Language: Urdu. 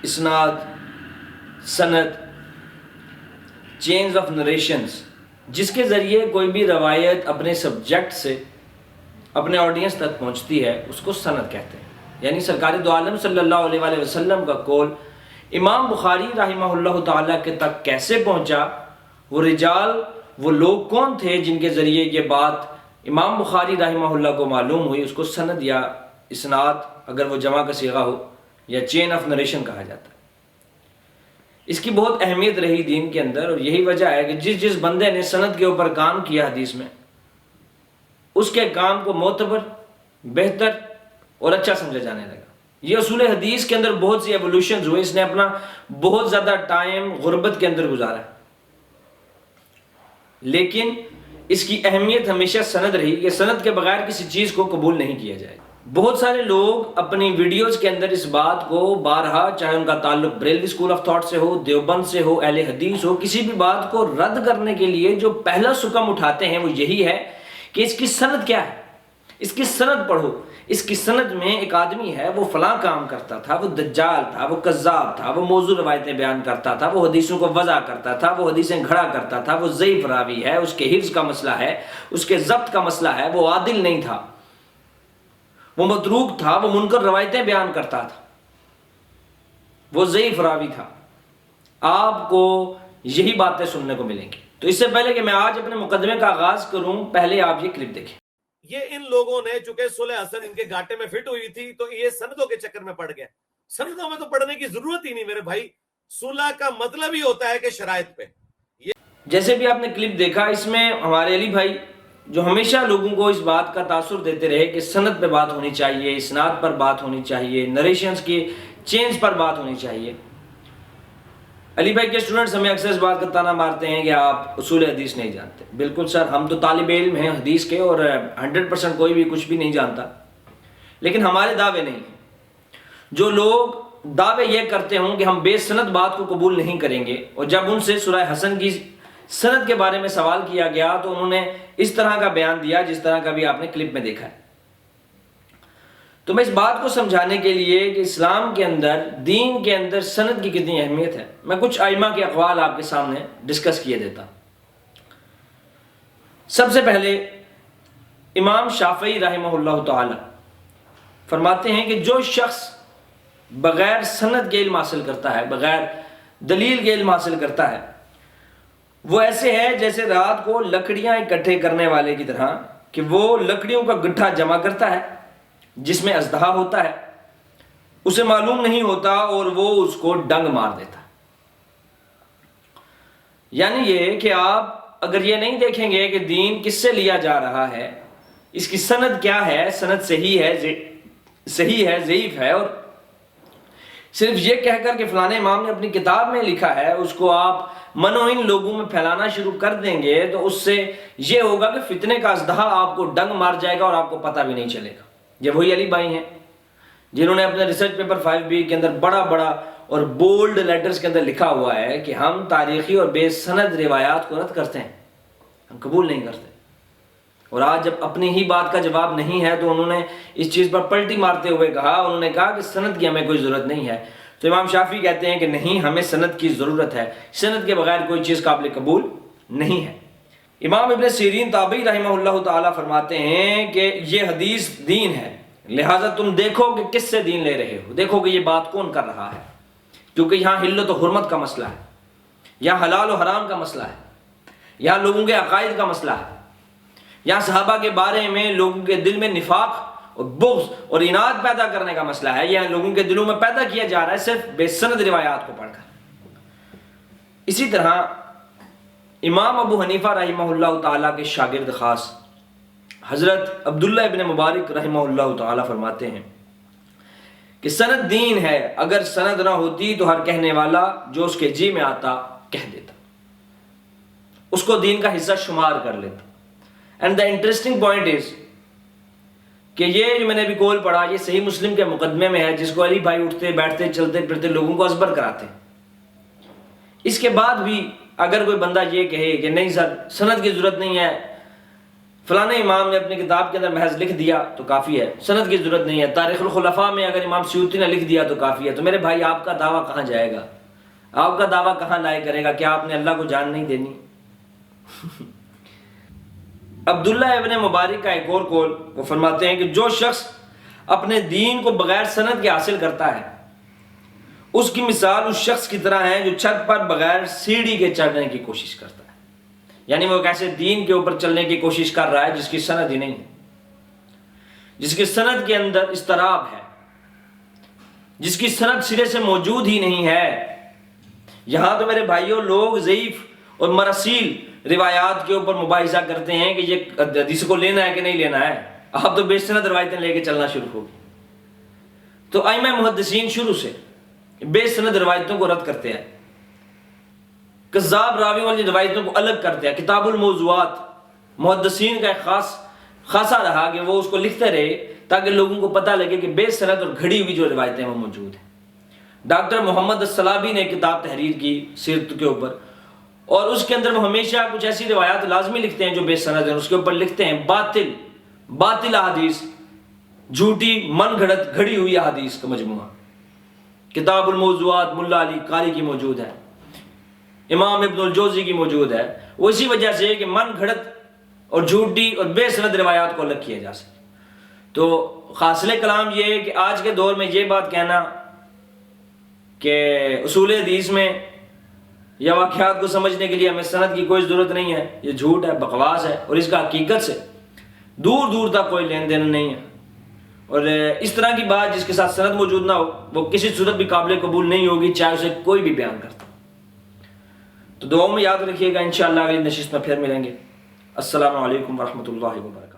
اسناد، سند، چینز آف نریشنز، جس کے ذریعے کوئی بھی روایت اپنے سبجیکٹ سے اپنے آڈینس تک پہنچتی ہے اس کو سند کہتے ہیں۔ یعنی سرکار دو عالم صلی اللہ علیہ وآلہ وسلم کا قول امام بخاری رحمہ اللہ تعالیٰ کے تک کیسے پہنچا، وہ رجال، وہ لوگ کون تھے جن کے ذریعے یہ بات امام بخاری رحمہ اللہ کو معلوم ہوئی، اس کو سند یا اسناد اگر وہ جمع کا صیغہ ہو یا چین آف نریشن کہا جاتا ہے۔ اس کی بہت اہمیت رہی دین کے اندر، اور یہی وجہ ہے کہ جس بندے نے سند کے اوپر کام کیا حدیث میں، اس کے کام کو معتبر، بہتر اور اچھا سمجھا جانے لگا۔ یہ اصول حدیث کے اندر بہت سی ایولیوشنز ہوئے، اس نے اپنا بہت زیادہ ٹائم غربت کے اندر گزارا ہے، لیکن اس کی اہمیت ہمیشہ سند رہی کہ سند کے بغیر کسی چیز کو قبول نہیں کیا جائے۔ بہت سارے لوگ اپنی ویڈیوز کے اندر اس بات کو بارہا، چاہے ان کا تعلق بریلوی اسکول آف تھاٹ سے ہو، دیوبند سے ہو، اہل حدیث ہو، کسی بھی بات کو رد کرنے کے لیے جو پہلا سکم اٹھاتے ہیں وہ یہی ہے کہ اس کی سند کیا ہے، اس کی سند پڑھو۔ اس کی سند میں ایک آدمی ہے، وہ فلاں کام کرتا تھا، وہ دجال تھا، وہ کذاب تھا، وہ موضوع روایتیں بیان کرتا تھا، وہ حدیثوں کو وضع کرتا تھا، وہ حدیثیں گھڑا کرتا تھا، وہ ضعیف راوی ہے، اس کے حفظ کا مسئلہ ہے، اس کے ضبط کا مسئلہ ہے، وہ عادل نہیں تھا، وہ متروک تھا، وہ منکر روایتیں بیان کرتا تھا، وہ ضعیف راوی تھا۔ آپ کو یہی باتیں سننے کو ملیں گی۔ تو اس سے پہلے کہ میں آج اپنے مقدمے کا آغاز کروں، پہلے آپ یہ کلپ دیکھیں۔ یہ ان لوگوں نے، چونکہ صلح حسن ان کے گھاٹے میں فٹ ہوئی تھی، تو یہ سندوں کے چکر میں پڑ گئے۔ سندوں میں تو پڑھنے کی ضرورت ہی نہیں میرے بھائی، صلح کا مطلب ہی ہوتا ہے کہ شرائط پہ۔ جیسے بھی آپ نے کلپ دیکھا، اس میں ہمارے علی بھائی جو ہمیشہ لوگوں کو اس بات کا تاثر دیتے رہے کہ سند پہ بات ہونی چاہیے، اسناد پر بات ہونی چاہیے، نریشنز کی چینز پر بات ہونی چاہیے۔ علی بھائی کے اسٹوڈنٹس ہمیں اکثر اس بات کا طعنہ مارتے ہیں کہ آپ اصول حدیث نہیں جانتے۔ بالکل سر، ہم تو طالب علم ہیں حدیث کے، اور 100% کوئی بھی کچھ بھی نہیں جانتا، لیکن ہمارے دعوے نہیں ہیں۔ جو لوگ دعوے یہ کرتے ہوں کہ ہم بے سند بات کو قبول نہیں کریں گے، اور جب ان سے سورہ حسن کی سند کے بارے میں سوال کیا گیا تو انہوں نے اس طرح کا بیان دیا جس طرح کا بھی آپ نے کلپ میں دیکھا ہے۔ تو میں اس بات کو سمجھانے کے لیے کہ اسلام کے اندر، دین کے اندر سند کی کتنی اہمیت ہے، میں کچھ ائمہ کے اقوال آپ کے سامنے ڈسکس کیے دیتا ہوں۔ سب سے پہلے امام شافعی رحمہ اللہ تعالی فرماتے ہیں کہ جو شخص بغیر سند کے علم حاصل کرتا ہے، بغیر دلیل کے علم حاصل کرتا ہے، وہ ایسے ہے جیسے رات کو لکڑیاں اکٹھے کرنے والے کی طرح، کہ وہ لکڑیوں کا گٹھا جمع کرتا ہے جس میں اژدہا ہوتا ہے، اسے معلوم نہیں ہوتا اور وہ اس کو ڈنگ مار دیتا۔ یعنی یہ کہ آپ اگر یہ نہیں دیکھیں گے کہ دین کس سے لیا جا رہا ہے، اس کی سند کیا ہے، سند صحیح ہے، ضعیف ہے، اور صرف یہ کہہ کر کہ فلاں امام نے اپنی کتاب میں لکھا ہے، اس کو آپ منوہین لوگوں میں پھیلانا شروع کر دیں گے، تو اس سے یہ ہوگا کہ فتنے کا اژدہا آپ کو ڈنگ مار جائے گا اور آپ کو پتہ بھی نہیں چلے گا۔ یہ وہی علی بھائی ہیں جنہوں نے اپنے ریسرچ پیپر 5B کے اندر بڑا اور بولڈ لیٹرز کے اندر لکھا ہوا ہے کہ ہم تاریخی اور بے سند روایات کو رد کرتے ہیں، ہم قبول نہیں کرتے۔ اور آج جب اپنی ہی بات کا جواب نہیں ہے تو انہوں نے اس چیز پر پلٹی مارتے ہوئے کہا، انہوں نے کہا کہ سند کی ہمیں کوئی ضرورت نہیں ہے۔ تو امام شافعی کہتے ہیں کہ نہیں، ہمیں سند کی ضرورت ہے، سند کے بغیر کوئی چیز قابل قبول نہیں ہے۔ امام ابن سیرین تابعی رحمہ اللہ تعالیٰ فرماتے ہیں کہ یہ حدیث دین ہے، لہٰذا تم دیکھو کہ کس سے دین لے رہے ہو، دیکھو کہ یہ بات کون کر رہا ہے، کیونکہ یہاں حلت و حرمت کا مسئلہ ہے، یہاں حلال و حرام کا مسئلہ ہے، یہاں لوگوں کے عقائد کا مسئلہ ہے، یہاں صحابہ کے بارے میں لوگوں کے دل میں نفاق اور بغض اور اناد پیدا کرنے کا مسئلہ ہے، یہ لوگوں کے دلوں میں پیدا کیا جا رہا ہے صرف بے سند روایات کو پڑھ کر۔ اسی طرح امام ابو حنیفہ رحمہ اللہ تعالیٰ کے شاگرد خاص حضرت عبداللہ ابن مبارک رحمہ اللہ تعالیٰ فرماتے ہیں کہ سند دین ہے، اگر سند نہ ہوتی تو ہر کہنے والا جو اس کے جی میں آتا کہہ دیتا، اس کو دین کا حصہ شمار کر لیتا۔ And the interesting point is کہ یہ جو میں نے ابھی کول پڑھا، یہ صحیح مسلم کے مقدمے میں ہے، جس کو علی بھائی اٹھتے بیٹھتے چلتے پھرتے لوگوں کو ازبر کراتے ہیں۔ اس کے بعد بھی اگر کوئی بندہ یہ کہے کہ نہیں سر، سند کی ضرورت نہیں ہے، فلاں امام نے اپنی کتاب کے اندر محض لکھ دیا تو کافی ہے، سند کی ضرورت نہیں ہے۔ تاریخ الخلفاء میں اگر امام سیوطی نے لکھ دیا تو کافی ہے۔ تو میرے بھائی آپ کا دعویٰ کہاں جائے گا؟ آپ کا دعویٰ کہاں لائے کرے گا؟ کیا آپ نے اللہ کو جان نہیں دینی؟ عبداللہ ابن مبارک کا ایک اور قول، وہ فرماتے ہیں کہ جو شخص اپنے دین کو بغیر سند کے حاصل کرتا ہے اس کی مثال اس شخص کی طرح ہے جو چھت پر بغیر سیڑھی کے چڑھنے کی کوشش کرتا ہے۔ یعنی وہ کیسے دین کے اوپر چلنے کی کوشش کر رہا ہے جس کی سند ہی نہیں ہے، جس کی سند کے اندر اضطراب ہے، جس کی سند سرے سے موجود ہی نہیں ہے۔ یہاں تو میرے بھائیوں لوگ ضعیف اور مرسیل روایات کے اوپر مباحثہ کرتے ہیں کہ یہ حدیث کو لینا ہے کہ نہیں لینا ہے۔ آپ تو بے سند روایتیں لے کے چلنا شروع ہو گئے۔ تو ائمہ محدثین شروع سے بے سند روایتوں کو رد کرتے ہیں، کذاب راوی والی روایتوں کو الگ کرتے ہیں۔ کتاب الموضوعات محدثین کا ایک خاصا رہا کہ وہ اس کو لکھتے رہے تاکہ لوگوں کو پتہ لگے کہ بے سند اور گھڑی ہوئی جو روایتیں وہ موجود ہیں۔ ڈاکٹر محمد السلابی نے کتاب تحریر کی سیرت کے اوپر، اور اس کے اندر وہ ہمیشہ کچھ ایسی روایات لازمی لکھتے ہیں جو بے سند ہیں، اس کے اوپر لکھتے ہیں باطل احادیث، جھوٹی من گھڑت گھڑی ہوئی احادیث کا مجموعہ۔ کتاب الموضوعات ملا علی قاری کی موجود ہے، امام ابن الجوزی کی موجود ہے۔ وہ اسی وجہ سے کہ من گھڑت اور جھوٹی اور بے سند روایات کو الگ کیا جا سکے۔ تو حاصل کلام یہ ہے کہ آج کے دور میں یہ بات کہنا کہ اصول حدیث میں یا واقعات کو سمجھنے کے لیے ہمیں سند کی کوئی ضرورت نہیں ہے، یہ جھوٹ ہے، بکواس ہے، اور اس کا حقیقت سے دور دور تک کوئی لین دین نہیں ہے۔ اور اس طرح کی بات جس کے ساتھ سند موجود نہ ہو وہ کسی صورت بھی قابل قبول نہیں ہوگی، چاہے اسے کوئی بھی بیان کرتا۔ تو دعاؤں میں یاد رکھیے گا، انشاءاللہ اگلی نشست میں پھر ملیں گے۔ السلام علیکم ورحمۃ اللہ وبرکاتہ۔